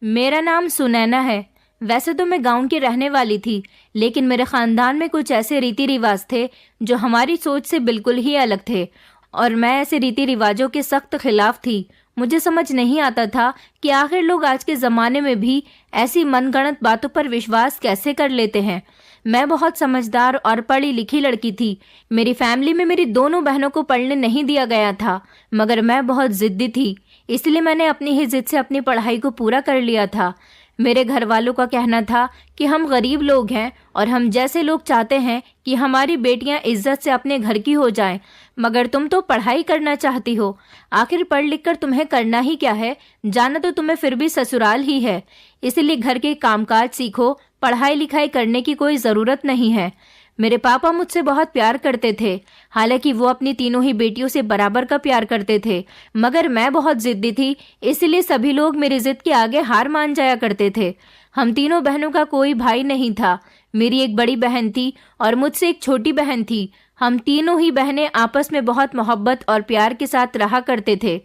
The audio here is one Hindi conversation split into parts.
मेरा नाम सुनैना है। वैसे तो मैं गांव की रहने वाली थी, लेकिन मेरे खानदान में कुछ ऐसे रीति रिवाज थे जो हमारी सोच से बिल्कुल ही अलग थे, और मैं ऐसे रीति रिवाजों के सख्त खिलाफ थी। मुझे समझ नहीं आता था कि आखिर लोग आज के ज़माने में भी ऐसी मनगढ़ंत बातों पर विश्वास कैसे कर लेते हैं। मैं बहुत समझदार और पढ़ी लिखी लड़की थी। मेरी फैमिली में मेरी दोनों बहनों को पढ़ने नहीं दिया गया था, मगर मैं बहुत ज़िद्दी थी, इसलिए मैंने अपनी ही जिद से अपनी पढ़ाई को पूरा कर लिया था। मेरे घर वालों का कहना था कि हम गरीब लोग हैं और हम जैसे लोग चाहते हैं कि हमारी बेटियां इज्जत से अपने घर की हो जाएं, मगर तुम तो पढ़ाई करना चाहती हो। आखिर पढ़ लिख कर तुम्हें करना ही क्या है? जाना तो तुम्हें फिर भी ससुराल ही है, इसलिए घर के कामकाज सीखो, पढ़ाई लिखाई करने की कोई ज़रूरत नहीं है। मेरे पापा मुझसे बहुत प्यार करते थे, हालांकि वो अपनी तीनों ही बेटियों से बराबर का प्यार करते थे, मगर मैं बहुत जिद्दी थी, इसलिए सभी लोग मेरी जिद के आगे हार मान जाया करते थे। हम तीनों बहनों का कोई भाई नहीं था। मेरी एक बड़ी बहन थी और मुझसे एक छोटी बहन थी। हम तीनों ही बहनें आपस में बहुत मोहब्बत और प्यार के साथ रहा करते थे।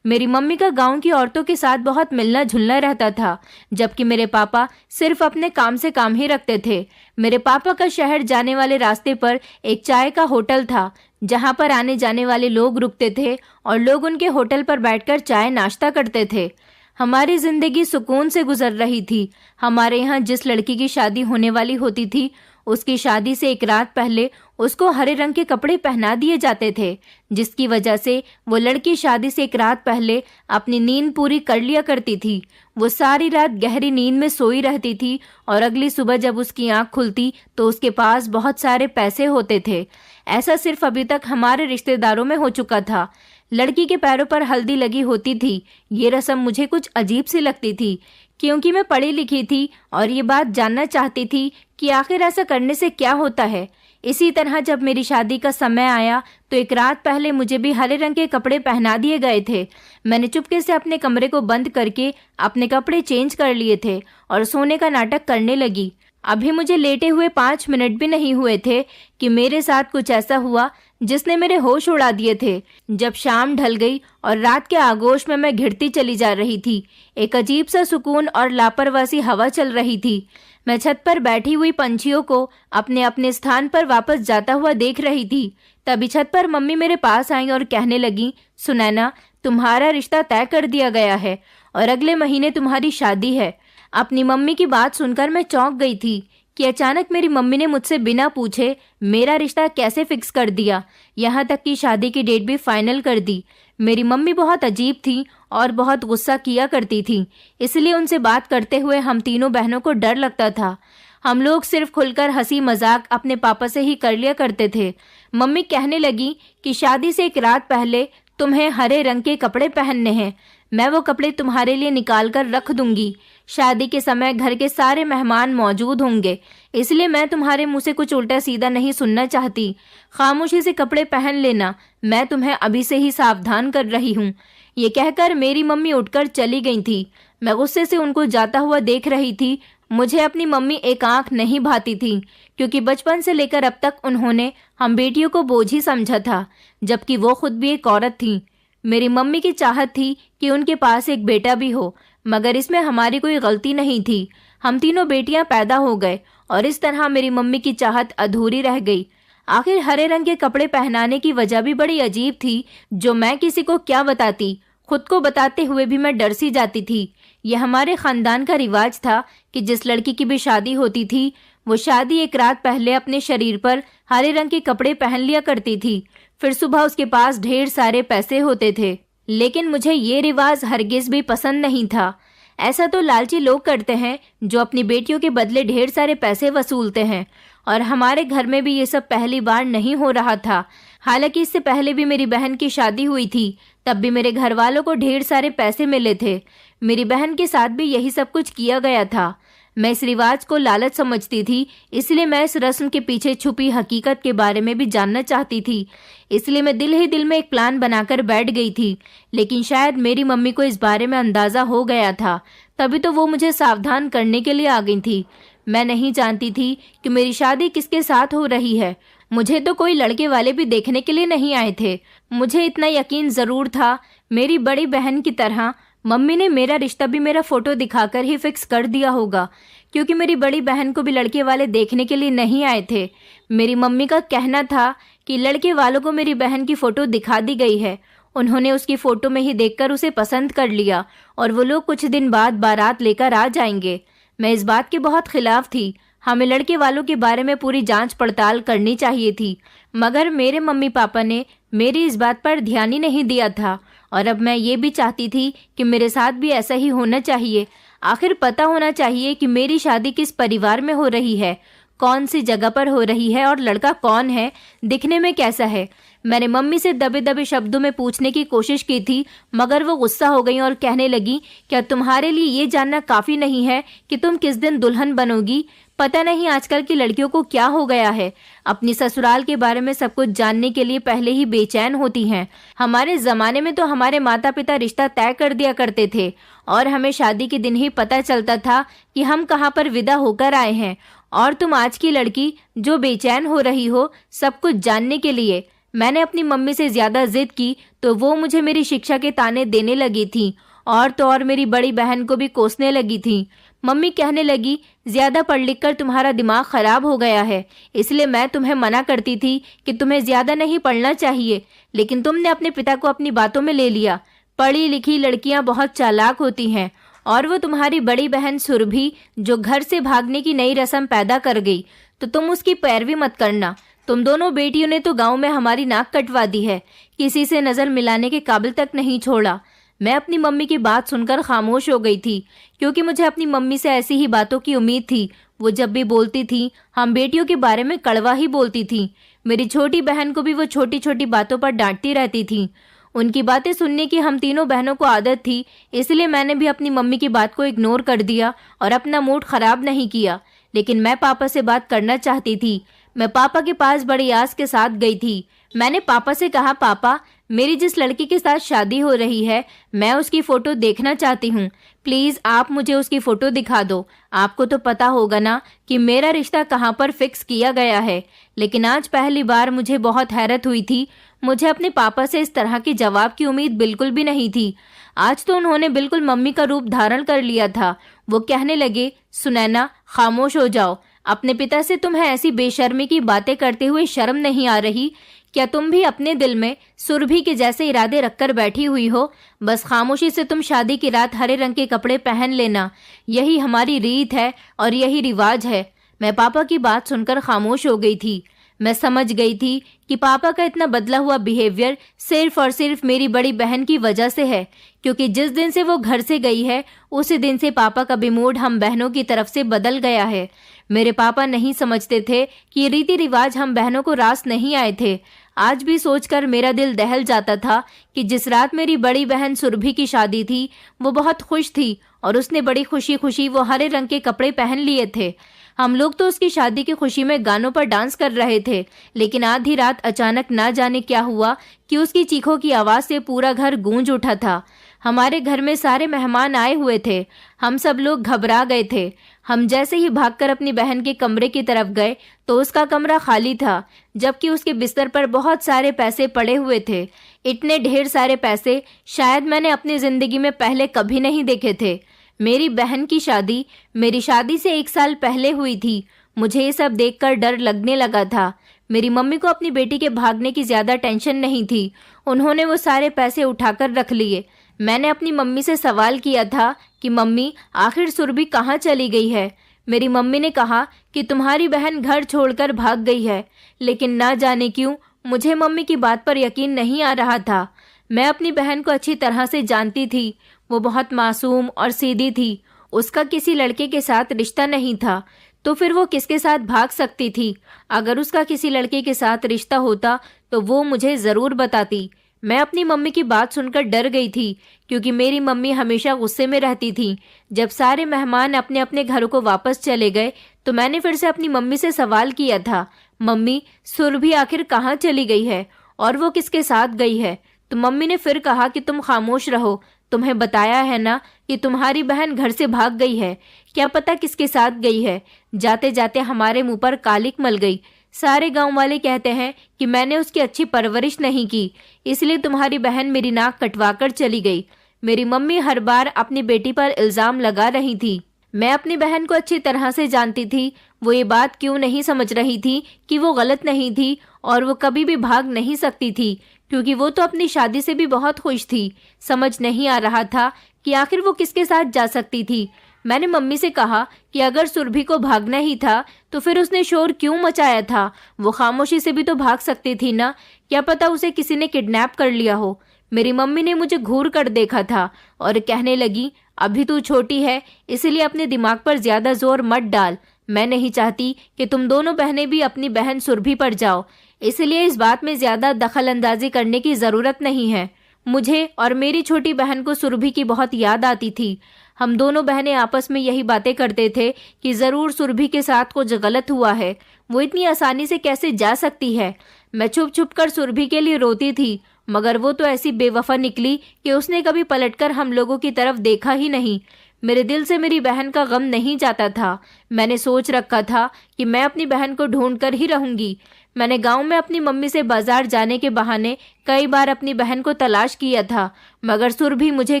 मेरी मम्मी का गांव की औरतों के साथ बहुत मिलना जुलना रहता था, जबकि मेरे पापा सिर्फ अपने काम से काम ही रखते थे। मेरे पापा का शहर जाने वाले रास्ते पर एक चाय का होटल था, जहां पर आने जाने वाले लोग रुकते थे और लोग उनके होटल पर बैठकर चाय नाश्ता करते थे। हमारी जिंदगी सुकून से गुजर रही थी। हमारे यहाँ जिस लड़की की शादी होने वाली होती थी, उसकी शादी से एक रात पहले उसको हरे रंग के कपड़े पहना दिए जाते थे, जिसकी वजह से वो लड़की शादी से एक रात पहले अपनी नींद पूरी कर लिया करती थी। वो सारी रात गहरी नींद में सोई रहती थी और अगली सुबह जब उसकी आंख खुलती तो उसके पास बहुत सारे पैसे होते थे। ऐसा सिर्फ अभी तक हमारे रिश्तेदारों में हो चुका था। लड़की के पैरों पर हल्दी लगी होती थी। ये रस्म मुझे कुछ अजीब सी लगती थी, क्योंकि मैं पढ़ी लिखी थी और ये बात जानना चाहती थी कि आखिर ऐसा करने से क्या होता है। इसी तरह जब मेरी शादी का समय आया तो एक रात पहले मुझे भी हरे रंग के कपड़े पहना दिए गए थे। मैंने चुपके से अपने कमरे को बंद करके अपने कपड़े चेंज कर लिए थे और सोने का नाटक करने लगी। अभी मुझे लेटे हुए 5 मिनट भी नहीं हुए थे कि मेरे साथ कुछ ऐसा हुआ जिसने मेरे होश उड़ा दिए थे। जब शाम ढल गई और रात के आगोश में मैं घिरती चली जा रही थी, एक अजीब सा सुकून और लापरवाही हवा चल रही थी। मैं छत पर बैठी हुई पंछियों को अपने अपने स्थान पर वापस जाता हुआ देख रही थी। तभी छत पर मम्मी मेरे पास आई और कहने लगी, सुनैना, तुम्हारा रिश्ता तय कर दिया गया है और अगले महीने तुम्हारी शादी है। अपनी मम्मी की बात सुनकर मैं चौंक गई थी कि अचानक मेरी मम्मी ने मुझसे बिना पूछे मेरा रिश्ता कैसे फिक्स कर दिया, यहाँ तक कि शादी की डेट भी फाइनल कर दी। मेरी मम्मी बहुत अजीब थी और बहुत गुस्सा किया करती थी, इसलिए उनसे बात करते हुए हम तीनों बहनों को डर लगता था। हम लोग सिर्फ खुलकर हंसी मजाक अपने पापा से ही कर लिया करते थे। मम्मी कहने लगी कि शादी से एक रात पहले तुम्हें हरे रंग के कपड़े पहनने हैं। मैं वो कपड़े तुम्हारे लिए निकाल कर रख दूंगी। शादी के समय घर के सारे मेहमान मौजूद होंगे, इसलिए मैं तुम्हारे मुंह से कुछ उल्टा सीधा नहीं सुनना चाहती। खामोशी से कपड़े पहन लेना, मैं तुम्हें अभी से ही सावधान कर रही हूँ। ये कहकर मेरी मम्मी उठकर चली गई थी। मैं गुस्से से उनको जाता हुआ देख रही थी। मुझे अपनी मम्मी एक आंख नहीं भाती थी, क्योंकि बचपन से लेकर अब तक उन्होंने हम बेटियों को बोझ ही समझा था, जबकि वो खुद भी एक औरत थी। मेरी मम्मी की चाहत थी कि उनके पास एक बेटा भी हो, मगर इसमें हमारी कोई गलती नहीं थी। हम तीनों बेटियां पैदा हो गए और इस तरह मेरी मम्मी की चाहत अधूरी रह गई। आखिर हरे रंग के कपड़े पहनाने की वजह भी बड़ी अजीब थी, जो मैं किसी को क्या बताती। खुद को बताते हुए भी मैं डर सी जाती थी। यह हमारे खानदान का रिवाज था कि जिस लड़की की भी शादी होती थी, वो शादी एक रात पहले अपने शरीर पर हरे रंग के कपड़े पहन लिया करती थी। फिर सुबह उसके पास ढेर सारे पैसे होते थे। लेकिन मुझे ये रिवाज हरगिज भी पसंद नहीं था। ऐसा तो लालची लोग करते हैं जो अपनी बेटियों के बदले ढेर सारे पैसे वसूलते हैं, और हमारे घर में भी ये सब पहली बार नहीं हो रहा था। हालांकि इससे पहले भी मेरी बहन की शादी हुई थी, तब भी मेरे घर वालों को ढेर सारे पैसे मिले थे। मेरी बहन के साथ भी यही सब कुछ किया गया था। मैं इस रिवाज को लालच समझती थी, इसलिए मैं इस रस्म के पीछे छुपी हकीकत के बारे में भी जानना चाहती थी। इसलिए मैं दिल ही दिल में एक प्लान बनाकर बैठ गई थी। लेकिन शायद मेरी मम्मी को इस बारे में अंदाजा हो गया था, तभी तो वो मुझे सावधान करने के लिए आ गई थी। मैं नहीं जानती थी कि मेरी शादी किसके साथ हो रही है। मुझे तो कोई लड़के वाले भी देखने के लिए नहीं आए थे। मुझे इतना यकीन जरूर था, मेरी बड़ी बहन की तरह मम्मी ने मेरा रिश्ता भी मेरा फोटो दिखाकर ही फिक्स कर दिया होगा, क्योंकि मेरी बड़ी बहन को भी लड़के वाले देखने के लिए नहीं आए थे। मेरी मम्मी का कहना था कि लड़के वालों को मेरी बहन की फ़ोटो दिखा दी गई है। उन्होंने उसकी फ़ोटो में ही देखकर उसे पसंद कर लिया और वो लोग कुछ दिन बाद बारात लेकर आ जाएंगे। मैं इस बात के बहुत खिलाफ थी। हमें लड़के वालों के बारे में पूरी जांच पड़ताल करनी चाहिए थी, मगर मेरे मम्मी पापा ने मेरी इस बात पर ध्यान ही नहीं दिया था। और अब मैं ये भी चाहती थी कि मेरे साथ भी ऐसा ही होना चाहिए। आखिर पता होना चाहिए कि मेरी शादी किस परिवार में हो रही है, कौन सी जगह पर हो रही है और लड़का कौन है, दिखने में कैसा है। मैंने मम्मी से दबे दबे शब्दों में पूछने की कोशिश की थी, मगर वो गुस्सा हो गई और कहने लगी, क्या तुम्हारे लिए ये जानना काफ़ी नहीं है कि तुम किस दिन दुल्हन बनोगी? पता नहीं आजकल की लड़कियों को क्या हो गया है, अपनी ससुराल के बारे में सब कुछ जानने के लिए पहले ही बेचैन होती हैं। हमारे ज़माने में तो हमारे माता पिता रिश्ता तय कर दिया करते थे और हमें शादी के दिन ही पता चलता था कि हम कहाँ पर विदा होकर आए हैं। और तुम आज की लड़की जो बेचैन हो रही हो सब कुछ जानने के लिए। मैंने अपनी मम्मी से ज़्यादा जिद की तो वो मुझे मेरी शिक्षा के ताने देने लगी थी और तो और मेरी बड़ी बहन को भी कोसने लगी थी। मम्मी कहने लगी, ज़्यादा पढ़ लिख कर तुम्हारा दिमाग ख़राब हो गया है, इसलिए मैं तुम्हें मना करती थी कि तुम्हें ज़्यादा नहीं पढ़ना चाहिए, लेकिन तुमने अपने पिता को अपनी बातों में ले लिया। पढ़ी लिखी लड़कियां बहुत चालाक होती हैं और वो तुम्हारी बड़ी बहन सुरभि जो घर से भागने की नई रस्म पैदा कर गई, तो तुम उसकी पैरवी मत करना। तुम दोनों बेटियों ने तो गाँव में हमारी नाक कटवा दी है, किसी से नज़र मिलाने के काबिल तक नहीं छोड़ा। मैं अपनी मम्मी की बात सुनकर खामोश हो गई थी, क्योंकि मुझे अपनी मम्मी से ऐसी ही बातों की उम्मीद थी। वो जब भी बोलती थी हम बेटियों के बारे में कड़वा ही बोलती थी। मेरी छोटी बहन को भी वो छोटी छोटी बातों पर डांटती रहती थी। उनकी बातें सुनने की हम तीनों बहनों को आदत थी, इसलिए मैंने भी अपनी मम्मी की बात को इग्नोर कर दिया और अपना मूड खराब नहीं किया। लेकिन मैं पापा से बात करना चाहती थी। मैं पापा के पास बड़ी आस के साथ गई थी। मैंने पापा से कहा, पापा, मेरी जिस लड़की के साथ शादी हो रही है मैं उसकी फ़ोटो देखना चाहती हूँ। प्लीज़ आप मुझे उसकी फ़ोटो दिखा दो। आपको तो पता होगा ना कि मेरा रिश्ता कहाँ पर फिक्स किया गया है। लेकिन आज पहली बार मुझे बहुत हैरत हुई थी। मुझे अपने पापा से इस तरह के जवाब की उम्मीद बिल्कुल भी नहीं थी। आज तो उन्होंने बिल्कुल मम्मी का रूप धारण कर लिया था। वो कहने लगे, सुनैना, खामोश हो जाओ। अपने पिता से तुम्हें ऐसी बेशर्मी की बातें करते हुए शर्म नहीं आ रही? क्या तुम भी अपने दिल में सुरभि के जैसे इरादे रखकर बैठी हुई हो? बस खामोशी से तुम शादी की रात हरे रंग के कपड़े पहन लेना। यही हमारी रीत है और यही रिवाज है। मैं पापा की बात सुनकर खामोश हो गई थी। मैं समझ गई थी कि पापा का इतना बदला हुआ बिहेवियर सिर्फ और सिर्फ मेरी बड़ी बहन की वजह से है, क्योंकि जिस दिन से वो घर से गई है उसी दिन से पापा का भी मूड हम बहनों की तरफ से बदल गया है। मेरे पापा नहीं समझते थे कि रीति रिवाज हम बहनों को रास नहीं आए थे। आज भी सोचकर मेरा दिल दहल जाता था कि जिस रात मेरी बड़ी बहन सुरभि की शादी थी वो बहुत खुश थी और उसने बड़ी खुशी खुशी वो हरे रंग के कपड़े पहन लिए थे। हम लोग तो उसकी शादी की खुशी में गानों पर डांस कर रहे थे, लेकिन आधी रात अचानक ना जाने क्या हुआ कि उसकी चीखों की आवाज़ से पूरा घर गूंज उठा था। हमारे घर में सारे मेहमान आए हुए थे। हम सब लोग घबरा गए थे। हम जैसे ही भागकर अपनी बहन के कमरे की तरफ गए तो उसका कमरा खाली था, जबकि उसके बिस्तर पर बहुत सारे पैसे पड़े हुए थे। इतने ढेर सारे पैसे शायद मैंने अपनी ज़िंदगी में पहले कभी नहीं देखे थे। मेरी बहन की शादी मेरी शादी से 1 साल पहले हुई थी। मुझे ये सब देखकर डर लगने लगा था। मेरी मम्मी को अपनी बेटी के भागने की ज़्यादा टेंशन नहीं थी। उन्होंने वो सारे पैसे उठाकर रख लिए। मैंने अपनी मम्मी से सवाल किया था कि मम्मी, आखिर सुरभि कहाँ चली गई है? मेरी मम्मी ने कहा कि तुम्हारी बहन घर छोड़कर भाग गई है। लेकिन ना जाने क्यों मुझे मम्मी की बात पर यकीन नहीं आ रहा था। मैं अपनी बहन को अच्छी तरह से जानती थी। वो बहुत मासूम और सीधी थी। उसका किसी लड़के के साथ रिश्ता नहीं था, तो फिर वो किसके साथ भाग सकती थी? अगर उसका किसी लड़के के साथ रिश्ता होता तो वो मुझे ज़रूर बताती। मैं अपनी मम्मी की बात सुनकर डर गई थी, क्योंकि मेरी मम्मी हमेशा गुस्से में रहती थी। जब सारे मेहमान अपने अपने घरों को वापस चले गए तो मैंने फिर से अपनी मम्मी से सवाल किया था, मम्मी, सुरभि आखिर कहाँ चली गई है और वो किसके साथ गई है? तो मम्मी ने फिर कहा कि तुम खामोश रहो। तुम्हें बताया है ना कि तुम्हारी बहन घर से भाग गई है। क्या पता किसके साथ गई है। जाते जाते हमारे मुंह पर कालिक मल गई। सारे गांव वाले कहते हैं कि मैंने उसकी अच्छी परवरिश नहीं की, इसलिए तुम्हारी बहन मेरी नाक कटवा कर चली गई। मेरी मम्मी हर बार अपनी बेटी पर इल्जाम लगा रही थी। मैं अपनी बहन को अच्छी तरह से जानती थी। वो ये बात क्यों नहीं समझ रही थी कि वो गलत नहीं थी और वो कभी भी भाग नहीं सकती थी, क्योंकि वो तो अपनी शादी से भी बहुत खुश थी। समझ नहीं आ रहा था कि आखिर वो किसके साथ जा सकती थी। मैंने मम्मी से कहा कि अगर सुरभि को भागना ही था तो फिर उसने शोर क्यों मचाया था? वो खामोशी से भी तो भाग सकती थी ना। क्या पता उसे किसी ने किडनैप कर लिया हो। मेरी मम्मी ने मुझे घूर कर देखा था और कहने लगी, अभी तू छोटी है, इसलिए अपने दिमाग पर ज्यादा जोर मत डाल। मैं नहीं चाहती कि तुम दोनों बहनें भी अपनी बहन सुरभि पर जाओ, इसलिए इस बात में ज्यादा दखल अंदाजी करने की जरूरत नहीं है। मुझे और मेरी छोटी बहन को सुरभि की बहुत याद आती थी। हम दोनों बहनें आपस में यही बातें करते थे कि जरूर सुरभि के साथ कुछ गलत हुआ है। वो इतनी आसानी से कैसे जा सकती है? मैं छुप छुप कर सुरभि के लिए रोती थी, मगर वो तो ऐसी बेवफा निकली कि उसने कभी पलटकर हम लोगों की तरफ देखा ही नहीं। मेरे दिल से मेरी बहन का गम नहीं जाता था। मैंने सोच रखा था कि मैं अपनी बहन को ढूंढ कर ही रहूंगी। मैंने गांव में अपनी मम्मी से बाजार जाने के बहाने कई बार अपनी बहन को तलाश किया था, मगर सुरभि मुझे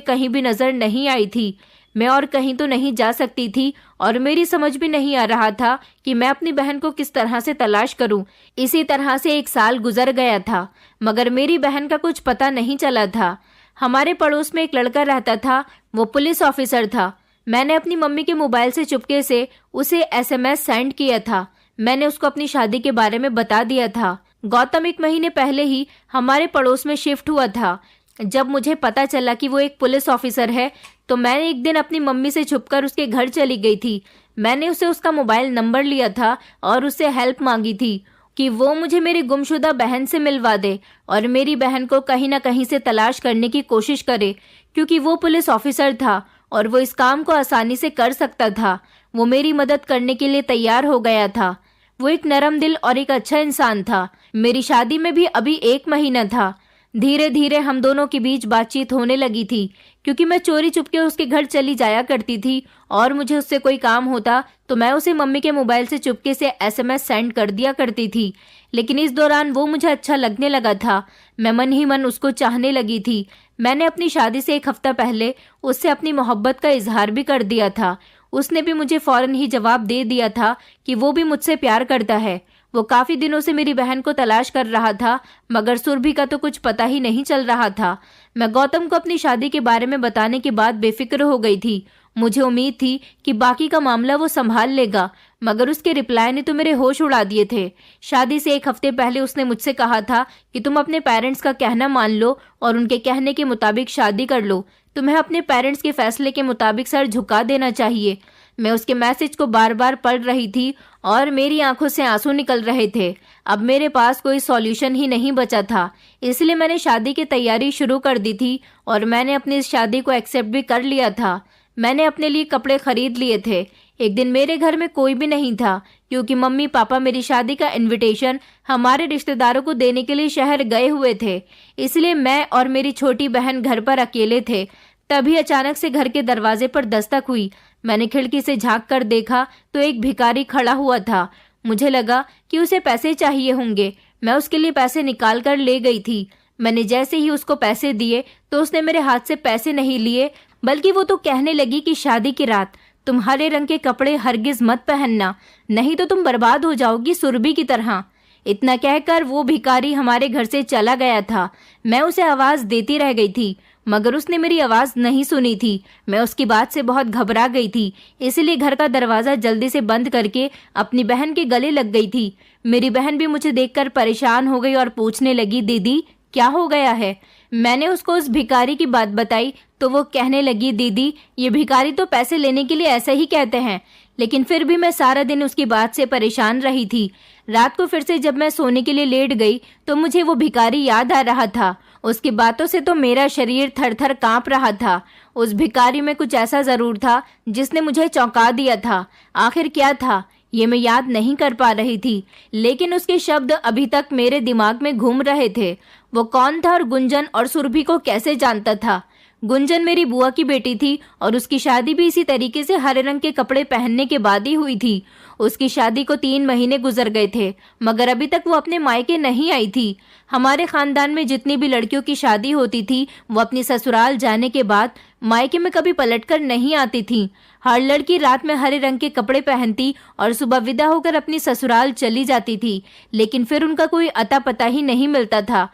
कहीं भी नजर नहीं आई थी। मैं और कहीं तो नहीं जा सकती थी और मेरी समझ भी नहीं आ रहा था कि मैं अपनी बहन को किस तरह से तलाश करूं। इसी तरह से 1 साल गुजर गया था, मगर मेरी बहन का कुछ पता नहीं चला था। हमारे पड़ोस में एक लड़का रहता था, वो पुलिस ऑफिसर था। मैंने अपनी मम्मी के मोबाइल से चुपके से उसे SMS सेंड किया था। मैंने उसको अपनी शादी के बारे में बता दिया था। गौतम 1 महीने पहले ही हमारे पड़ोस में शिफ्ट हुआ था। जब मुझे पता चला कि वो एक पुलिस ऑफिसर है, तो मैंने एक दिन अपनी मम्मी से छुपकर उसके घर चली गई थी। मैंने उसे उसका मोबाइल नंबर लिया था और उससे हेल्प मांगी थी कि वो मुझे मेरी गुमशुदा बहन से मिलवा दे और मेरी बहन को कहीं ना कहीं से तलाश करने की कोशिश करे, क्योंकि वो पुलिस ऑफिसर था और वो इस काम को आसानी से कर सकता था। वो मेरी मदद करने के लिए तैयार हो गया था। वो एक नरम दिल और एक अच्छा इंसान था। मेरी शादी में भी अभी 1 महीना था। धीरे धीरे हम दोनों के बीच बातचीत होने लगी थी, क्योंकि मैं चोरी चुपके उसके घर चली जाया करती थी और मुझे उससे कोई काम होता तो मैं उसे मम्मी के मोबाइल से चुपके से SMS सेंड कर दिया करती थी। लेकिन इस दौरान वो मुझे अच्छा लगने लगा था। मैं मन ही मन उसको चाहने लगी थी। मैंने अपनी शादी से 1 हफ्ता पहले उससे अपनी मोहब्बत का इजहार भी कर दिया था। उसने भी मुझे फौरन ही जवाब दे दिया था कि वो भी मुझसे प्यार करता है। वो काफी दिनों से मेरी बहन को तलाश कर रहा था, मगर सुरभि का तो कुछ पता ही नहीं चल रहा था। मैं गौतम को अपनी शादी के बारे में बताने के बाद बेफिक्र हो गई थी। मुझे उम्मीद थी कि बाकी का मामला वो संभाल लेगा, मगर उसके रिप्लाई ने तो मेरे होश उड़ा दिए थे। शादी से 1 हफ्ते पहले उसने मुझसे कहा था कि तुम अपने पेरेंट्स का कहना मान लो और उनके कहने के मुताबिक शादी कर लो। तुम्हें अपने पेरेंट्स के फैसले के मुताबिक सर झुका देना चाहिए। मैं उसके मैसेज को बार बार पढ़ रही थी और मेरी आंखों से आंसू निकल रहे थे। अब मेरे पास कोई सॉल्यूशन ही नहीं बचा था, इसलिए मैंने शादी की तैयारी शुरू कर दी थी और मैंने अपनी इस शादी को एक्सेप्ट भी कर लिया था। मैंने अपने लिए कपड़े खरीद लिए थे। एक दिन मेरे घर में कोई भी नहीं था, क्योंकि मम्मी पापा मेरी शादी का इनविटेशन हमारे रिश्तेदारों को देने के लिए शहर गए हुए थे। इसलिए मैं और मेरी छोटी बहन घर पर अकेले थे। तभी अचानक से घर के दरवाजे पर दस्तक हुई। मैंने खिड़की से झांक कर देखा तो एक भिखारी खड़ा हुआ था। मुझे लगा कि उसे पैसे चाहिए होंगे। मैं उसके लिए पैसे निकाल कर ले गई थी। मैंने जैसे ही उसको पैसे दिए तो उसने मेरे हाथ से पैसे नहीं लिए, बल्कि वो तो कहने लगी कि शादी की रात तुम हरे रंग के कपड़े हरगिज मत पहनना, नहीं तो तुम बर्बाद हो जाओगी सुरभि की तरह। इतना कहकर वो भिखारी हमारे घर से चला गया था। मैं उसे आवाज देती रह गई थी, मगर उसने मेरी आवाज नहीं सुनी थी। मैं उसकी बात से बहुत घबरा गई थी, इसलिए घर का दरवाजा जल्दी से बंद करके अपनी बहन के गले लग गई थी। मेरी बहन भी मुझे देखकर परेशान हो गई और पूछने लगी, दीदी क्या हो गया है? मैंने उसको उस भिखारी की बात बताई तो वो कहने लगी, दीदी ये भिखारी तो पैसे लेने के लिए ऐसा ही कहते हैं। लेकिन फिर भी मैं सारा दिन उसकी बात से परेशान रही थी। रात को फिर से जब मैं सोने के लिए लेट गई तो मुझे वो भिखारी याद आ रहा था। उसकी बातों से तो मेरा शरीर थर थर कांप रहा था। उस भिखारी में कुछ ऐसा जरूर था जिसने मुझे चौंका दिया था। आखिर क्या था ये मैं याद नहीं कर पा रही थी, लेकिन उसके शब्द अभी तक मेरे दिमाग में घूम रहे थे। वो कौन था और गुंजन और सुरभि को कैसे जानता था? गुंजन मेरी बुआ की बेटी थी और उसकी शादी भी इसी तरीके से हरे रंग के कपड़े पहनने के बाद ही हुई थी। उसकी शादी को 3 महीने गुजर गए थे, मगर अभी तक वो अपने मायके नहीं आई थी। हमारे खानदान में जितनी भी लड़कियों की शादी होती थी वो अपनी ससुराल जाने के बाद मायके में कभी पलटकर नहीं आती थी। हर लड़की रात में हरे रंग के कपड़े पहनती और सुबह विदा होकर अपनी ससुराल चली जाती थी, लेकिन फिर उनका कोई अता पता ही नहीं मिलता था।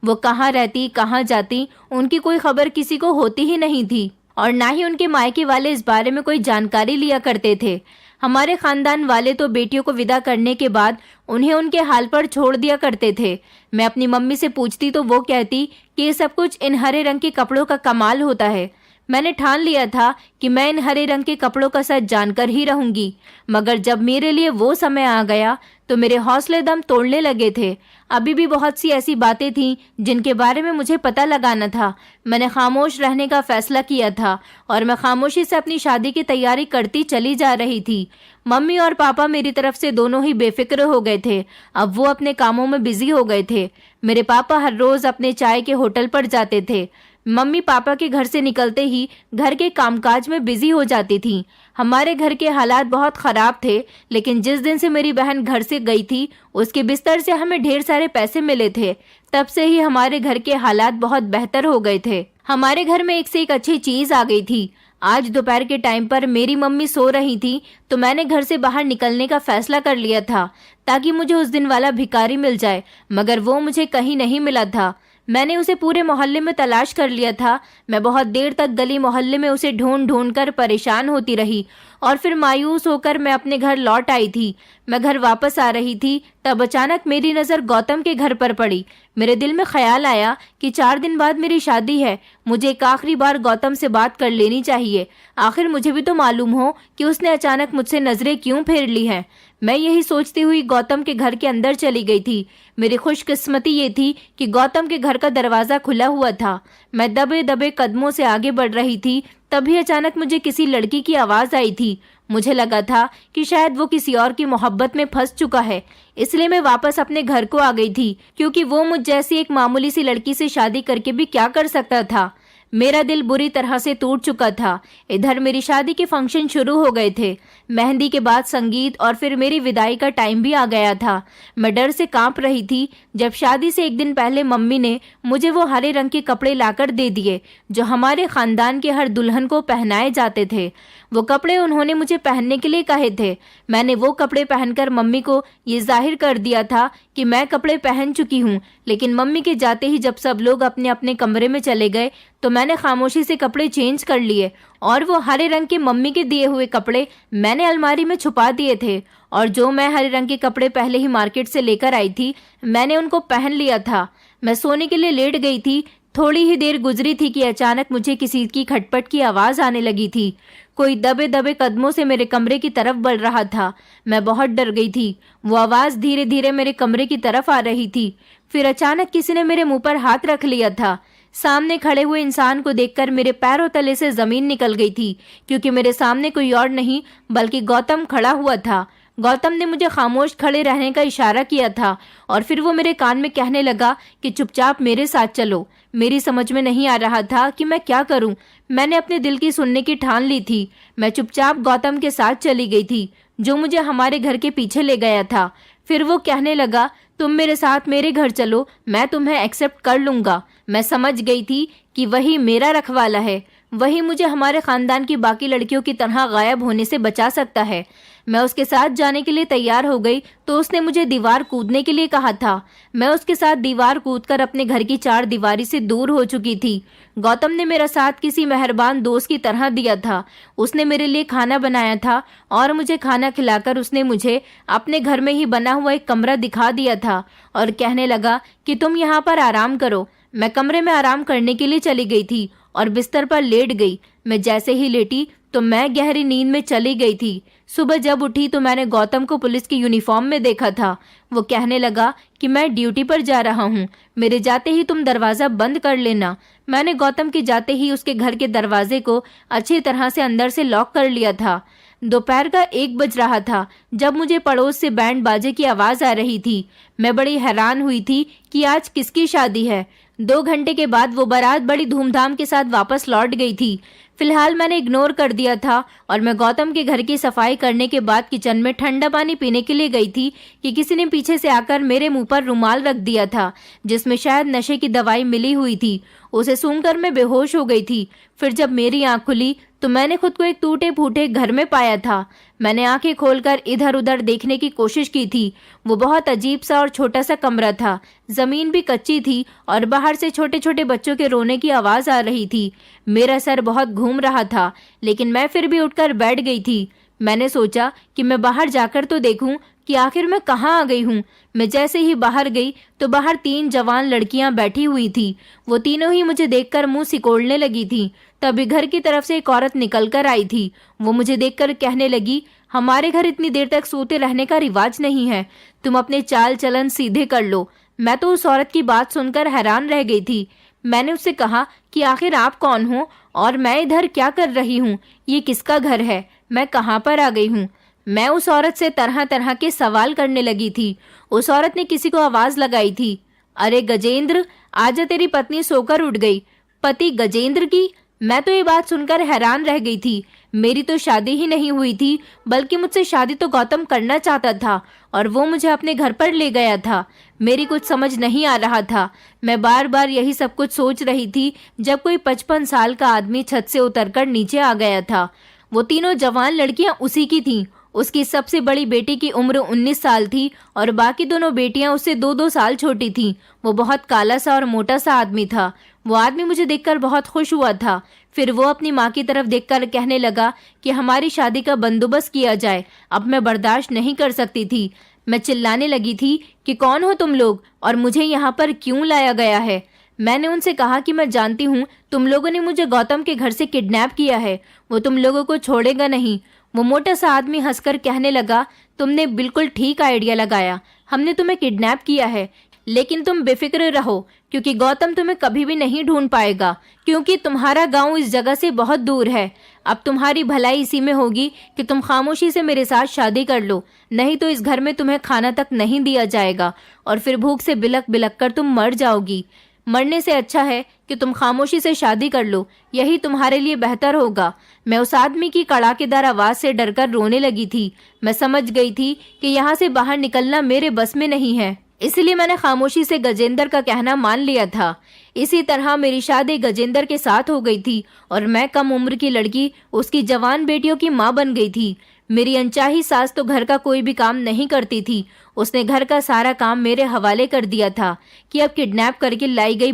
वो कहाँ रहती, कहाँ जाती, उनकी कोई खबर किसी को होती ही नहीं थी और ना ही उनके मायके वाले इस बारे में कोई जानकारी लिया करते थे। हमारे खानदान वाले तो बेटियों को विदा करने के बाद उन्हें उनके हाल पर छोड़ दिया करते थे। मैं अपनी मम्मी से पूछती तो वो कहती कि ये सब कुछ इन हरे रंग के कपड़ों का कमाल होता है। मैंने ठान लिया था कि मैं इन हरे रंग के कपड़ों का सच जानकर ही रहूंगी, मगर जब मेरे लिए वो समय आ गया तो मेरे हौसले दम तोड़ने लगे थे। अभी भी बहुत सी ऐसी बातें थीं जिनके बारे में मुझे पता लगाना था। मैंने खामोश रहने का फैसला किया था और मैं खामोशी से अपनी शादी की तैयारी करती चली जा रही थी। मम्मी और पापा मेरी तरफ से दोनों ही बेफिक्र हो गए थे। अब वो अपने कामों में बिजी हो गए थे। मेरे पापा हर रोज अपने चाय के होटल पर जाते थे। मम्मी पापा के घर से निकलते ही घर के कामकाज में बिजी हो जाती थी। हमारे घर के हालात बहुत खराब थे, लेकिन जिस दिन से मेरी बहन घर से गई थी उसके बिस्तर से हमें ढेर सारे पैसे मिले थे। तब से ही हमारे घर के हालात बहुत बेहतर हो गए थे। हमारे घर में एक से एक अच्छी चीज आ गई थी। आज दोपहर के टाइम पर मेरी मम्मी सो रही थी तो मैंने घर से बाहर निकलने का फैसला कर लिया था ताकि मुझे उस दिन वाला भिखारी मिल जाए, मगर वो मुझे कहीं नहीं मिला था। मैंने उसे पूरे मोहल्ले में तलाश कर लिया था। मैं बहुत देर तक गली मोहल्ले में उसे ढूंढ ढूंढ कर परेशान होती रही और फिर मायूस होकर मैं अपने घर लौट आई थी। मैं घर वापस आ रही थी तब अचानक मेरी नज़र गौतम के घर पर पड़ी। मेरे दिल में ख्याल आया कि 4 दिन बाद मेरी शादी है, मुझे एक आखिरी बार गौतम से बात कर लेनी चाहिए। आखिर मुझे भी तो मालूम हो कि उसने अचानक मुझसे नजरें क्यों फेर ली हैं। मैं यही सोचती हुई गौतम के घर के अंदर चली गई थी। मेरी खुशकिस्मती ये थी कि गौतम के घर का दरवाजा खुला हुआ था। मैं दबे दबे कदमों से आगे बढ़ रही थी, तभी अचानक मुझे किसी लड़की की आवाज आई थी। मुझे लगा था कि शायद वो किसी और की मोहब्बत में फंस चुका है, इसलिए मैं वापस अपने घर को आ गई थी, क्योंकि वो मुझ जैसी एक मामूली सी लड़की से शादी करके भी क्या कर सकता था। मेरा दिल बुरी तरह से टूट चुका था। इधर मेरी शादी के फंक्शन शुरू हो गए थे। मेहंदी के बाद संगीत और फिर मेरी विदाई का टाइम भी आ गया था। मैं डर से कांप रही थी जब शादी से 1 दिन पहले मम्मी ने मुझे वो हरे रंग के कपड़े लाकर दे दिए जो हमारे खानदान के हर दुल्हन को पहनाए जाते थे। वो कपड़े उन्होंने मुझे पहनने के लिए कहे थे। मैंने वो कपड़े पहनकर मम्मी को ये जाहिर कर दिया था कि मैं कपड़े पहन चुकी हूँ, लेकिन मम्मी के जाते ही जब सब लोग अपने अपने कमरे में चले गए तो मैंने खामोशी से कपड़े चेंज कर लिए और वो हरे रंग के मम्मी के दिए हुए कपड़े मैंने अलमारी में छुपा दिए थे। और जो मैं हरे रंग के कपड़े पहले ही मार्केट से लेकर आई थी मैंने उनको पहन लिया था। मैं सोने के लिए लेट गई थी। थोड़ी ही देर गुजरी थी कि अचानक मुझे किसी की खटपट की आवाज आने लगी थी। कोई दबे दबे कदमों से मेरे कमरे की तरफ बढ़ रहा था। मैं बहुत डर गई थी। वो आवाज धीरे धीरे मेरे कमरे की तरफ आ रही थी। फिर अचानक किसी ने मेरे मुंह पर हाथ रख लिया था। सामने खड़े हुए इंसान को देखकर मेरे पैरों तले से जमीन निकल गई थी, क्योंकि मेरे सामने कोई और नहीं बल्कि गौतम खड़ा हुआ था। गौतम ने मुझे खामोश खड़े रहने का इशारा किया था और फिर वो मेरे कान में कहने लगा कि चुपचाप मेरे साथ चलो। मेरी समझ में नहीं आ रहा था कि मैं क्या करूं। मैंने अपने दिल की सुनने की ठान ली थी। मैं चुपचाप गौतम के साथ चली गई थी, जो मुझे हमारे घर के पीछे ले गया था। फिर वो कहने लगा, तुम मेरे साथ मेरे घर चलो, मैं तुम्हें एक्सेप्ट कर लूंगा। मैं समझ गई थी कि वही मेरा रखवाला है, वही मुझे हमारे खानदान की बाकी लड़कियों की तरह गायब होने से बचा सकता है। मैं उसके साथ जाने के लिए तैयार हो गई तो उसने मुझे दीवार कूदने के लिए कहा था। मैं उसके साथ दीवार कूदकर अपने घर की 4 दीवारी से दूर हो चुकी थी। गौतम ने मेरा साथ किसी मेहरबान दोस्त की तरह दिया था। उसने मेरे लिए खाना बनाया था और मुझे खाना खिलाकर उसने मुझे अपने घर में ही बना हुआ एक कमरा दिखा दिया था और कहने लगा कि तुम यहाँ पर आराम करो। मैं कमरे में आराम करने के लिए चली गई थी और बिस्तर पर लेट गई। मैं जैसे ही लेटी तो मैं गहरी नींद में चली गई थी। सुबह जब उठी तो मैंने गौतम को पुलिस की यूनिफॉर्म में देखा था। वो कहने लगा कि मैं ड्यूटी पर जा रहा हूँ, मेरे जाते ही तुम दरवाज़ा बंद कर लेना। मैंने गौतम के जाते ही उसके घर के दरवाजे को अच्छी तरह से अंदर से लॉक कर लिया था। दोपहर का 1 बज रहा था जब मुझे पड़ोस से बैंड बाजे की आवाज़ आ रही थी। मैं बड़ी हैरान हुई थी कि आज किसकी शादी है। 2 घंटे के बाद वो बारात बड़ी धूमधाम के साथ वापस लौट गई थी। फिलहाल मैंने इग्नोर कर दिया था और मैं गौतम के घर की सफाई करने के बाद किचन में ठंडा पानी पीने के लिए गई थी कि किसी ने पीछे से आकर मेरे मुंह पर रुमाल रख दिया था, जिसमें शायद नशे की दवाई मिली हुई थी। उसे सूंघकर मैं बेहोश हो गई थी। फिर जब मेरी आंख खुली तो मैंने खुद को एक टूटे फूटे घर में पाया था। मैंने आंखें खोलकर इधर उधर देखने की कोशिश की थी। वो बहुत अजीब सा और छोटा सा कमरा था। जमीन भी कच्ची थी और बाहर से छोटे छोटे बच्चों के रोने की आवाज आ रही थी। मेरा सर बहुत घूम रहा था, लेकिन मैं फिर भी उठकर बैठ गई थी। मैंने सोचा कि मैं बाहर जाकर तो देखूं कि आखिर मैं कहाँ आ गई हूँ। मैं जैसे ही बाहर गई तो बाहर 3 जवान लड़कियां बैठी हुई थी। वो तीनों ही मुझे देखकर मुंह सिकोड़ने लगी थी। तभी घर की तरफ से एक औरत निकल कर आई थी। वो मुझे देखकर कहने लगी, हमारे घर इतनी देर तक सोते रहने का रिवाज नहीं है, तुम अपने चाल चलन सीधे कर लो। मैं तो उस औरत की बात सुनकर हैरान रह गई थी। मैंने उससे कहा कि आखिर आप कौन हो और मैं इधर क्या कर रही हूँ? ये किसका घर है? मैं कहाँ पर आ गई हूँ? मैं उस औरत से तरह तरह के सवाल करने लगी थी। उस औरत ने किसी को आवाज लगाई थी, अरे गजेंद्र, आजा, तेरी पत्नी सोकर उठ गई। पति गजेंद्र की? मैं तो ये बात सुनकर हैरान रह गई थी। मेरी तो शादी ही नहीं हुई थी, बल्कि मुझसे शादी तो गौतम करना चाहता था और वो मुझे अपने घर पर ले गया था। मेरी कुछ समझ नहीं आ रहा था। मैं बार बार यही सब कुछ सोच रही थी जब कोई 55 साल का आदमी छत से उतरकर नीचे आ गया था। वो तीनों जवान लड़कियां उसी की थीं। उसकी सबसे बड़ी बेटी की उम्र 19 साल थी और बाकी दोनों बेटियां उससे 2-2 साल छोटी थीं। वो बहुत काला सा और मोटा सा आदमी था। वो आदमी मुझे देखकर बहुत खुश हुआ था। फिर वो अपनी माँ की तरफ देखकर कहने लगा कि हमारी शादी का बंदोबस्त किया जाए। अब मैं बर्दाश्त नहीं कर सकती थी। मैं चिल्लाने लगी थी कि कौन हो तुम लोग और मुझे यहाँ पर क्यों लाया गया है? मैंने उनसे कहा कि मैं जानती हूँ तुम लोगों ने मुझे गौतम के घर से किडनैप किया है। वो तुम लोगों को छोड़ेगा नहीं। वो मोटा सा आदमी हंसकर कहने लगा, तुमने बिल्कुल ठीक आइडिया लगाया। हमने तुम्हें किडनैप किया है, लेकिन तुम बेफिक्र रहो क्योंकि गौतम तुम्हें कभी भी नहीं ढूंढ पाएगा, क्योंकि तुम्हारा गांव इस जगह से बहुत दूर है। अब तुम्हारी भलाई इसी में होगी कि तुम खामोशी से मेरे साथ शादी कर लो, नहीं तो इस घर में तुम्हें खाना तक नहीं दिया जाएगा और फिर भूख से बिलक बिलक कर तुम मर जाओगी। मरने से अच्छा है कि तुम खामोशी से शादी कर लो, यही तुम्हारे लिए बेहतर होगा। मैं उस आदमी की कड़ाकेदार आवाज से डरकर रोने लगी थी। मैं समझ गई थी कि यहाँ से बाहर निकलना मेरे बस में नहीं है, इसलिए मैंने खामोशी से गजेंद्र का कहना मान लिया था। इसी तरह मेरी शादी गजेंद्र के साथ हो गई थी और मैं कम उम्र की लड़की उसकी जवान बेटियों की माँ बन गई थी। मेरी अनचाही सास तो घर का कोई भी काम नहीं करती थी। उसने घर का सारा काम मेरे हवाले कर दिया था कि अब किडनैप करके लाई गई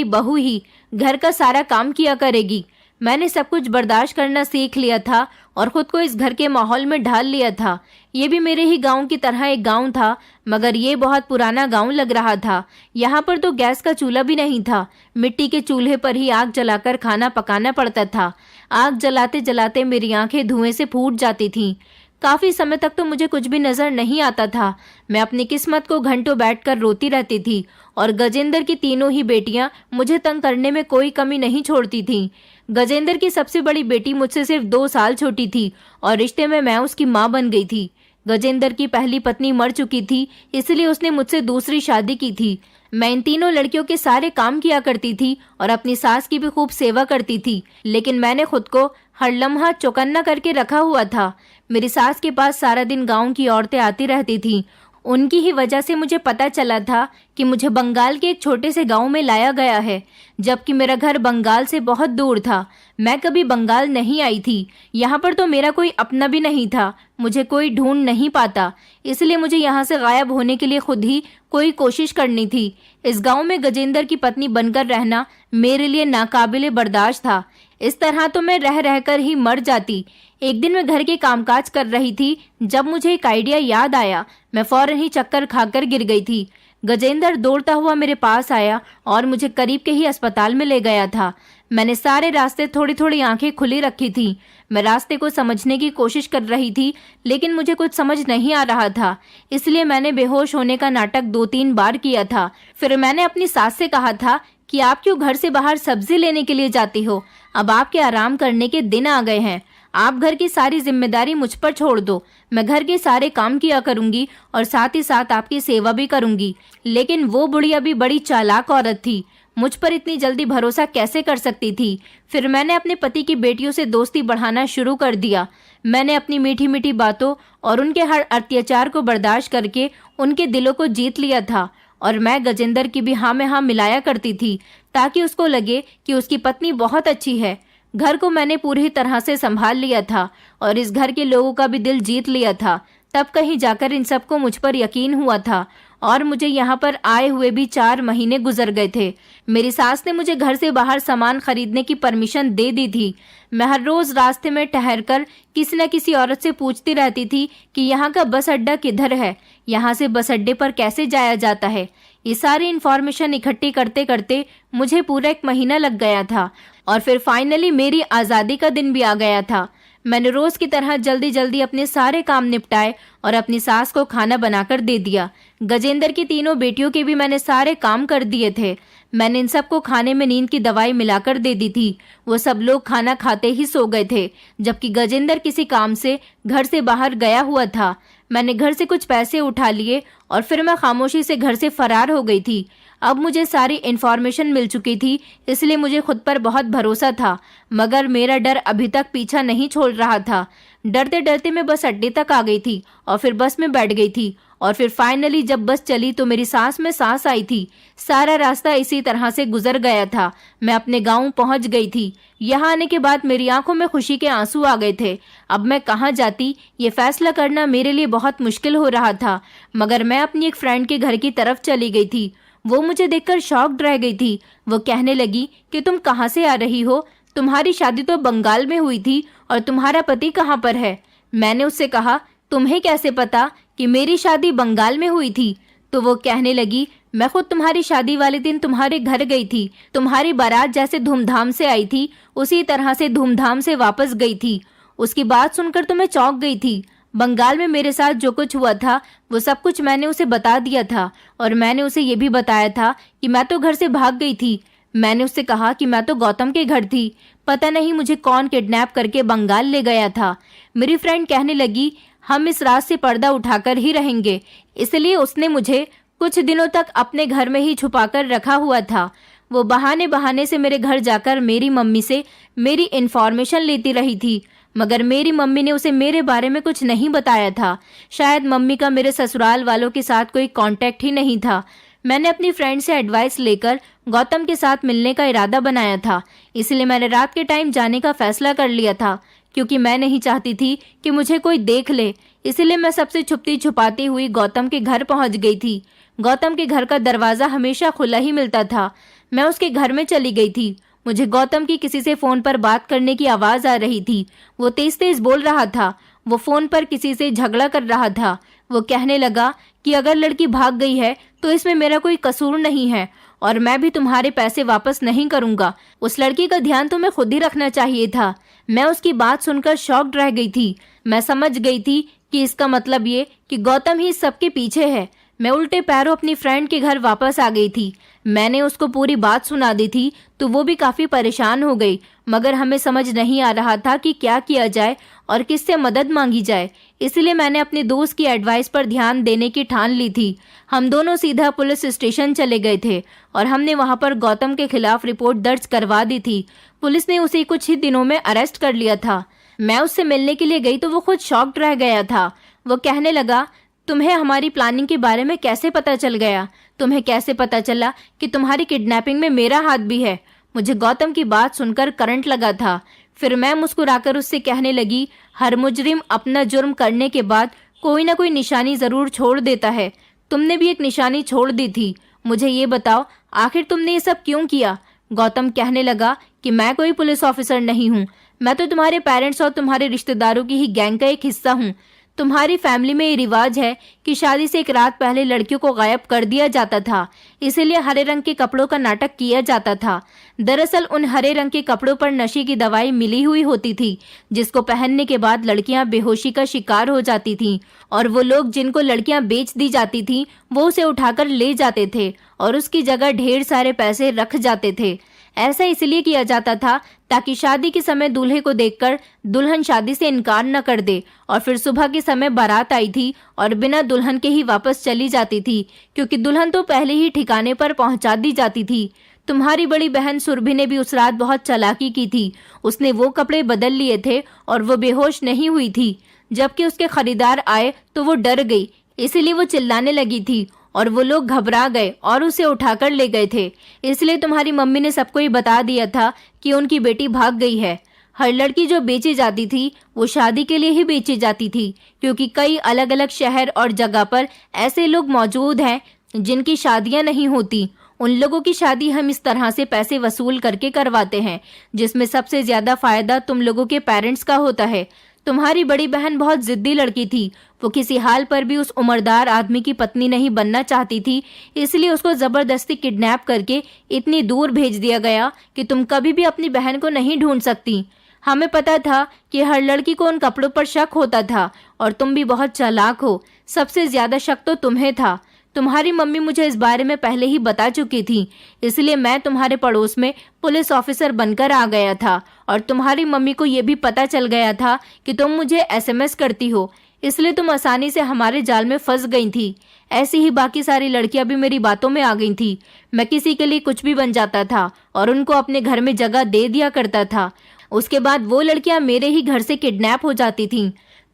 बहू ही घर का सारा काम किया करेगी। मैंने सब कुछ बर्दाश्त करना सीख लिया था और खुद को इस घर के माहौल में ढाल लिया था। ये भी मेरे ही गांव की तरह एक गांव था, मगर ये बहुत पुराना गांव लग रहा था। यहाँ पर तो गैस का चूल्हा भी नहीं था। मिट्टी के चूल्हे पर ही आग जलाकर खाना पकाना पड़ता था। आग जलाते जलाते मेरी आंखें धुएं से फूट जाती थीं। काफी समय तक तो मुझे कुछ भी नजर नहीं आता था। मैं अपनी किस्मत को घंटों बैठकर रोती रहती थी और गजेंद्र की तीनों ही बेटियां मुझे तंग करने में कोई कमी नहीं छोड़ती थीं। गजेंद्र की सबसे बड़ी बेटी मुझसे सिर्फ 2 साल छोटी थी और रिश्ते में मैं उसकी माँ बन गई थी। गजेंद्र की पहली पत्नी मर चुकी थी, इसलिए उसने मुझसे दूसरी शादी की थी। मैं इन तीनों लड़कियों के सारे काम किया करती थी और अपनी सास की भी खूब सेवा करती थी, लेकिन मैंने खुद को हर लम्हा चौकन्ना करके रखा हुआ था। मेरी सास के पास सारा दिन गांव की औरतें आती रहती थीं। उनकी ही वजह से मुझे पता चला था कि मुझे बंगाल के एक छोटे से गांव में लाया गया है, जबकि मेरा घर बंगाल से बहुत दूर था। मैं कभी बंगाल नहीं आई थी। यहाँ पर तो मेरा कोई अपना भी नहीं था। मुझे कोई ढूंढ नहीं पाता, इसलिए मुझे यहाँ से गायब होने के लिए खुद ही कोई कोशिश करनी थी। इस गांव में गजेंद्र की पत्नी बनकर रहना मेरे लिए नाकाबिले बर्दाश्त था। इस तरह तो मैं रह रहकर ही मर जाती। एक दिन मैं घर के कामकाज कर रही थी जब मुझे एक आइडिया याद आया। मैं फौरन ही चक्कर खाकर गिर गई थी। गजेंद्र दौड़ता हुआ मेरे पास आया और मुझे करीब के ही अस्पताल में ले गया था। मैंने सारे रास्ते थोड़ी थोड़ी आंखें खुली रखी थी। मैं रास्ते को समझने की कोशिश कर रही थी, लेकिन मुझे कुछ समझ नहीं आ रहा था, इसलिए मैंने बेहोश होने का नाटक 2-3 बार किया था। फिर मैंने अपनी सास से कहा था कि आप क्यों घर से बाहर सब्जी लेने के लिए जाती हो? अब आपके आराम करने के दिन आ गए हैं। आप घर की सारी जिम्मेदारी मुझ पर छोड़ दो, मैं घर के सारे काम किया करूंगी और साथ ही साथ आपकी सेवा भी करूंगी। लेकिन वो बुढ़िया भी बड़ी चालाक औरत थी, मुझ पर इतनी जल्दी भरोसा कैसे कर सकती थी। फिर मैंने अपने पति की बेटियों से दोस्ती बढ़ाना शुरू कर दिया। मैंने अपनी मीठी मीठी बातों और उनके हर अत्याचार को बर्दाश्त करके उनके दिलों को जीत लिया था। और मैं गजेंद्र की भी हाँ में हाँ मिलाया करती थी ताकि उसको लगे कि उसकी पत्नी बहुत अच्छी है। घर को मैंने पूरी तरह से संभाल लिया था और इस घर के लोगों का भी दिल जीत लिया था। तब कहीं जाकर इन सबको मुझ पर यकीन हुआ था और मुझे यहाँ पर आए हुए भी 4 महीने गुजर गए थे। मेरी सास ने मुझे घर से बाहर सामान खरीदने की परमिशन दे दी थी। मैं हर रोज रास्ते में ठहरकर किसी न किसी औरत से पूछती रहती थी कि यहाँ का बस अड्डा किधर है, यहाँ से बस अड्डे पर कैसे जाया जाता है। ये सारी इन्फॉर्मेशन इकट्ठी करते करते मुझे पूरा 1 महीना लग गया था और फिर फाइनली मेरी आज़ादी का दिन भी आ गया था। मैंने रोज की तरह जल्दी जल्दी अपने सारे काम निपटाए और अपनी सास को खाना बनाकर दे दिया। गजेंद्र की 3 बेटियों के भी मैंने सारे काम कर दिए थे। मैंने इन सबको खाने में नींद की दवाई मिलाकर दे दी थी। वो सब लोग खाना खाते ही सो गए थे, जबकि गजेंद्र किसी काम से घर से बाहर गया हुआ था। मैंने घर से कुछ पैसे उठा लिए और फिर मैं खामोशी से घर से फरार हो गई थी। अब मुझे सारी इन्फॉर्मेशन मिल चुकी थी, इसलिए मुझे खुद पर बहुत भरोसा था, मगर मेरा डर अभी तक पीछा नहीं छोड़ रहा था। डरते डरते मैं बस अड्डे तक आ गई थी और फिर बस में बैठ गई थी और फिर फाइनली जब बस चली तो मेरी सांस में सांस आई थी। सारा रास्ता इसी तरह से गुजर गया था। मैं अपने गांव पहुंच गई थी। यहाँ आने के बाद मेरी आंखों में खुशी के आंसू आ गए थे। अब मैं कहाँ जाती ये फैसला करना मेरे लिए बहुत मुश्किल हो रहा था, मगर मैं अपनी एक फ्रेंड के घर की तरफ चली गई थी। वो मुझे देखकर शॉक्ड रह गई थी। वो कहने लगी कि तुम कहाँ से आ रही हो, तुम्हारी शादी तो बंगाल में हुई थी और तुम्हारा पति कहाँ पर है। मैंने उससे कहा, तुम्हें कैसे पता कि मेरी शादी बंगाल में हुई थी। तो वो कहने लगी, मैं खुद तुम्हारी शादी वाले दिन तुम्हारे घर गई थी। तुम्हारी बारात जैसे धूमधाम से आई थी उसी तरह से धूमधाम से वापस गई थी। उसकी बात सुनकर तो मैं चौंक गई थी। बंगाल में मेरे साथ जो कुछ हुआ था वो सब कुछ मैंने उसे बता दिया था और मैंने उसे ये भी बताया था कि मैं तो घर से भाग गई थी। मैंने उससे कहा कि मैं तो गौतम के घर थी, पता नहीं मुझे कौन किडनैप करके बंगाल ले गया था। मेरी फ्रेंड कहने लगी, हम इस रात से पर्दा उठाकर ही रहेंगे, इसलिए उसने मुझे कुछ दिनों तक अपने घर में ही छुपाकर रखा हुआ था। वो बहाने बहाने से मेरे घर जाकर मेरी मम्मी से मेरी इन्फॉर्मेशन लेती रही थी, मगर मेरी मम्मी ने उसे मेरे बारे में कुछ नहीं बताया था। शायद मम्मी का मेरे ससुराल वालों के साथ कोई कांटेक्ट ही नहीं था। मैंने अपनी फ्रेंड से एडवाइस लेकर गौतम के साथ मिलने का इरादा बनाया था, इसलिए मैंने रात के टाइम जाने का फैसला कर लिया था, क्योंकि मैं नहीं चाहती थी कि मुझे कोई देख ले। इसलिए मैं सबसे छुपती छुपाती हुई गौतम के घर पहुंच गई थी। गौतम के घर का दरवाजा हमेशा खुला ही मिलता था। मैं उसके घर में चली गई थी। मुझे गौतम की किसी से फोन पर बात करने की आवाज आ रही थी। वो तेज तेज बोल रहा था। वो फोन पर किसी से झगड़ा कर रहा था। वो कहने लगा कि अगर लड़की भाग गई है तो इसमें मेरा कोई कसूर नहीं है और मैं भी तुम्हारे पैसे वापस नहीं करूंगा। उस लड़की का ध्यान तुम्हें खुद ही रखना चाहिए था। मैं उसकी बात सुनकर शॉक्ड रह गई थी। मैं समझ गई थी कि इसका मतलब ये कि गौतम ही सबके पीछे है। मैं उल्टे पैरों अपनी फ्रेंड के घर वापस आ गई थी। मैंने उसको पूरी बात सुना दी थी तो वो भी काफी परेशान हो गई, मगर हमें समझ नहीं आ रहा था कि क्या किया जाए और किससे मदद मांगी जाए। इसलिए मैंने अपने दोस्त की एडवाइस पर ध्यान देने की ठान ली थी। हम दोनों सीधा पुलिस स्टेशन चले गए थे और हमने वहां पर गौतम के खिलाफ रिपोर्ट दर्ज करवा दी थी। पुलिस ने उसे कुछ ही दिनों में अरेस्ट कर लिया था। मैं उससे मिलने के लिए गई तो वो खुद शॉक्ड रह गया था। वो कहने लगा, तुम्हें हमारी प्लानिंग के बारे में कैसे पता चल गया? तुम्हें कैसे पता चला कि तुम्हारी किडनैपिंग में मेरा हाथ भी है? मुझे गौतम की बात सुनकर करंट लगा था। फिर मैं मुस्कुराकर उससे कहने लगी, हर मुजरिम अपना जुर्म करने के बाद कोई ना कोई निशानी जरूर छोड़ देता है। तुमने भी एक निशानी छोड़ दी थी। मुझे ये बताओ, आखिर तुमने ये सब क्यों किया? गौतम कहने लगा कि मैं कोई पुलिस ऑफिसर नहीं हूँ। मैं तो तुम्हारे पेरेंट्स और तुम्हारे रिश्तेदारों की ही गैंग का एक हिस्सा हूँ। तुम्हारी फैमिली में ये रिवाज है कि शादी से एक रात पहले लड़कियों को गायब कर दिया जाता था, इसीलिए हरे रंग के कपड़ों का नाटक किया जाता था। दरअसल उन हरे रंग के कपड़ों पर नशे की दवाई मिली हुई होती थी, जिसको पहनने के बाद लड़कियां बेहोशी का शिकार हो जाती थीं और वो लोग जिनको लड़कियां बेच दी जाती थीं वो उसे उठाकर ले जाते थे और उसकी जगह ढेर सारे पैसे रख जाते थे। ऐसा इसलिए किया जाता था ताकि शादी के समय दूल्हे को देखकर दुल्हन शादी से इनकार न कर दे, और फिर सुबह के समय बारात आई थी और बिना दुल्हन के ही वापस चली जाती थी, क्योंकि दुल्हन तो पहले ही ठिकाने पर पहुंचा दी जाती थी। तुम्हारी बड़ी बहन सुरभि ने भी उस रात बहुत चालाकी की थी। उसने वो कपड़े बदल लिए थे और वो बेहोश नहीं हुई थी। जबकि उसके खरीदार आए तो वो डर गई, इसीलिए वो चिल्लाने लगी थी और वो लोग घबरा गए और उसे उठाकर ले गए थे। इसलिए तुम्हारी मम्मी ने सबको ही बता दिया था कि उनकी बेटी भाग गई है। हर लड़की जो बेची जाती थी वो शादी के लिए ही बेची जाती थी, क्योंकि कई अलग अलग शहर और जगह पर ऐसे लोग मौजूद हैं जिनकी शादियां नहीं होती। उन लोगों की शादी हम इस तरह से पैसे वसूल करके करवाते हैं, जिसमें सबसे ज्यादा फायदा तुम लोगों के पेरेंट्स का होता है। तुम्हारी बड़ी बहन बहुत जिद्दी लड़की थी। वो किसी हाल पर भी उस उम्रदार आदमी की पत्नी नहीं बनना चाहती थी, इसलिए उसको जबरदस्ती किडनैप करके इतनी दूर भेज दिया गया कि तुम कभी भी अपनी बहन को नहीं ढूंढ सकती। हमें पता था कि हर लड़की को उन कपड़ों पर शक होता था और तुम भी बहुत चालाक हो। सबसे ज्यादा शक तो तुम्हें था। तुम्हारी मम्मी मुझे इस बारे में पहले ही बता चुकी थी, इसलिए मैं तुम्हारे पड़ोस में पुलिस ऑफिसर बनकर आ गया था। और तुम्हारी मम्मी को यह भी पता चल गया था कि तुम मुझे एसएमएस करती हो, इसलिए तुम आसानी से हमारे जाल में फंस गई थी। ऐसी ही बाकी सारी लड़कियां भी मेरी बातों में आ गई थी। मैं किसी के लिए कुछ भी बन जाता था और उनको अपने घर में जगह दे दिया करता था। उसके बाद वो लड़कियां मेरे ही घर से किडनैप हो जाती थीं।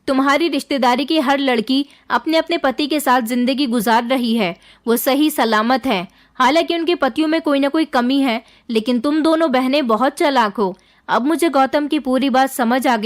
तुम्हारी रिश्तेदारी की हर लड़की अपने अपने पति के साथ जिंदगी गुजार रही है। वो सही सलामत है। हालांकि उनके पतियों में कोई ना कोई कमी है, लेकिन तुम दोनों बहनें बहुत चालाक हो। अब मुझे गौतम की पूरी बात समझ आ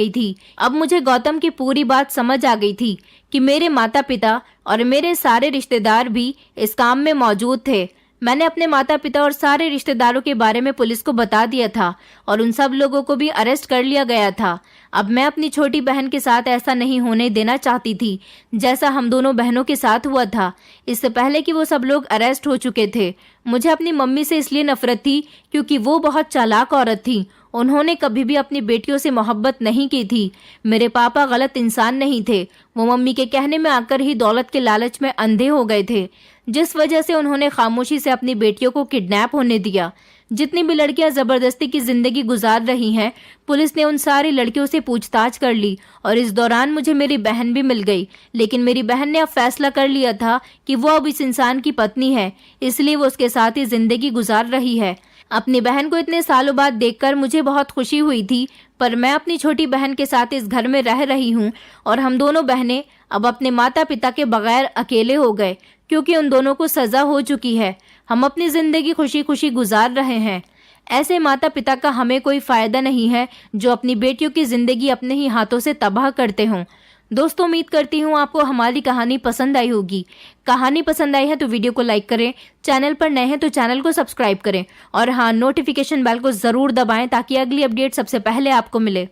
गई थी कि मेरे माता पिता और मेरे सारे रिश्तेदार भी इस काम में मौजूद थे। मैंने अपने माता पिता और सारे रिश्तेदारों के बारे में पुलिस को बता दिया था और उन सब लोगों को भी अरेस्ट कर लिया गया था। अब मैं अपनी छोटी बहन के साथ ऐसा नहीं होने देना चाहती थी जैसा हम दोनों बहनों के साथ हुआ था, इससे पहले कि वो सब लोग अरेस्ट हो चुके थे। मुझे अपनी मम्मी से इसलिए नफरत थी क्योंकि वो बहुत चालाक औरत थी। उन्होंने कभी भी अपनी बेटियों से मोहब्बत नहीं की थी। मेरे पापा गलत इंसान नहीं थे। वो मम्मी के कहने में आकर ही दौलत के लालच में अंधे हो गए थे, जिस वजह से उन्होंने खामोशी से अपनी बेटियों को किडनैप होने दिया। जितनी भी लड़कियां जबरदस्ती की जिंदगी गुजार रही हैं, पुलिस ने उन सारी लड़कियों से पूछताछ कर ली और इस दौरान मुझे मेरी बहन भी मिल गई। लेकिन मेरी बहन ने अब फैसला कर लिया था कि वो अब इस इंसान की पत्नी है, इसलिए वो उसके साथ ही जिंदगी गुजार रही है। अपनी बहन को इतने सालों बाद देखकर मुझे बहुत खुशी हुई थी, पर मैं अपनी छोटी बहन के साथ इस घर में रह रही हूँ और हम दोनों बहनें अब अपने माता पिता के बगैर अकेले हो गए, क्योंकि उन दोनों को सजा हो चुकी है। हम अपनी जिंदगी खुशी खुशी गुजार रहे हैं। ऐसे माता पिता का हमें कोई फायदा नहीं है जो अपनी बेटियों की जिंदगी अपने ही हाथों से तबाह करते हों। दोस्तों, उम्मीद करती हूँ आपको हमारी कहानी पसंद आई होगी। कहानी पसंद आई है तो वीडियो को लाइक करें, चैनल पर नए हैं तो चैनल को सब्सक्राइब करें और हाँ, नोटिफिकेशन बेल को जरूर दबाएं ताकि अगली अपडेट सबसे पहले आपको मिले।